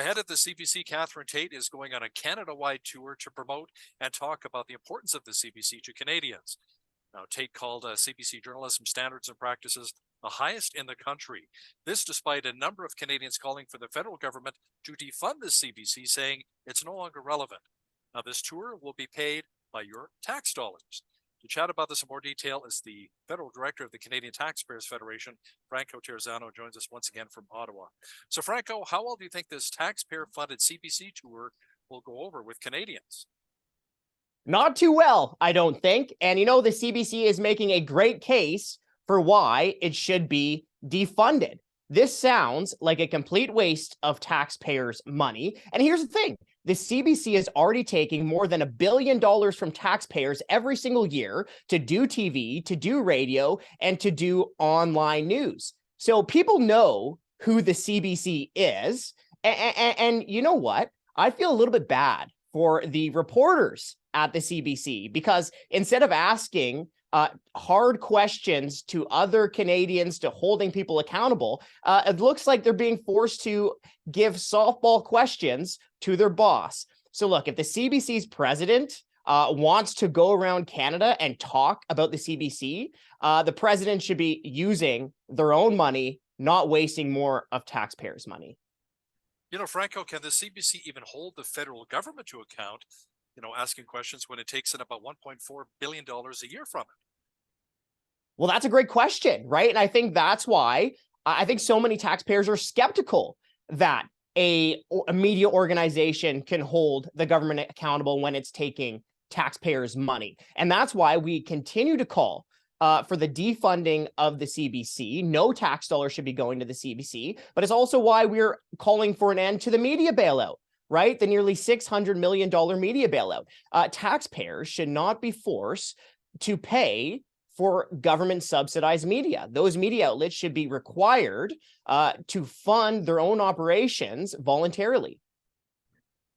The head of the CBC, Catherine Tate, is going on a Canada-wide tour to promote and talk about the importance of the CBC to Canadians. Now, Tate called CBC journalism standards and practices the highest in the country. This despite a number of Canadians calling for the federal government to defund the CBC, saying it's no longer relevant. Now, this tour will be paid by your tax dollars. To chat about this in more detail is the federal director of the Canadian Taxpayers Federation, Franco Terrazzano, joins us once again from Ottawa. So, Franco, how well do you think this taxpayer-funded CBC tour will go over with Canadians? Not too well, I don't think. And the CBC is making a great case for why it should be defunded. This sounds like a complete waste of taxpayers' money. And here's the thing. The CBC is already taking more than $1 billion from taxpayers every single year to do TV, to do radio, and to do online news. So people know who the CBC is. And you know what? I feel a little bit bad for the reporters at the CBC, because instead of asking hard questions to other Canadians, to holding people accountable, it looks like they're being forced to give softball questions to their boss. So look, if the CBC's president wants to go around Canada and talk about the CBC, the president should be using their own money, not wasting more of taxpayers' money. Franco, can the CBC even hold the federal government to account, asking questions when it takes in about $1.4 billion a year from it? Well, that's a great question, right? And I think that's why I think so many taxpayers are skeptical that a media organization can hold the government accountable when it's taking taxpayers' money. And that's why we continue to call for the defunding of the CBC. No tax dollars should be going to the CBC, but it's also why we're calling for an end to the media bailout, right? The nearly $600 million media bailout. Taxpayers should not be forced to pay for government subsidized media. Those media outlets should be required to fund their own operations voluntarily.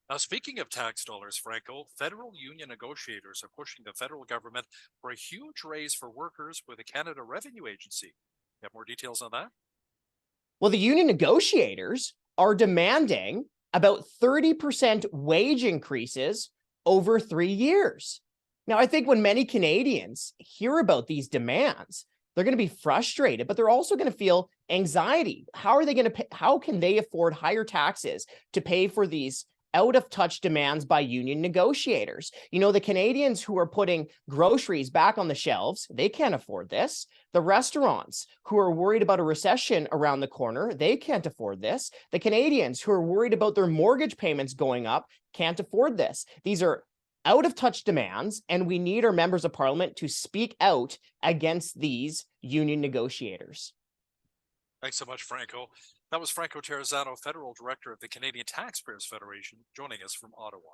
Now, speaking of tax dollars, Franco, federal union negotiators are pushing the federal government for a huge raise for workers with the Canada Revenue Agency. You have more details on that? Well, the union negotiators are demanding about 30% wage increases over 3 years. Now, I think when many Canadians hear about these demands, they're going to be frustrated, but they're also going to feel anxiety. How are they going to pay? How can they afford higher taxes to pay for these out-of-touch demands by union negotiators? The Canadians who are putting groceries back on the shelves, they can't afford this. The restaurants who are worried about a recession around the corner, they can't afford this. The Canadians who are worried about their mortgage payments going up can't afford this. These are out-of-touch demands, and we need our members of parliament to speak out against these union negotiators. Thanks so much, Franco. That was Franco Terrazzano, Federal Director of the Canadian Taxpayers Federation, joining us from Ottawa.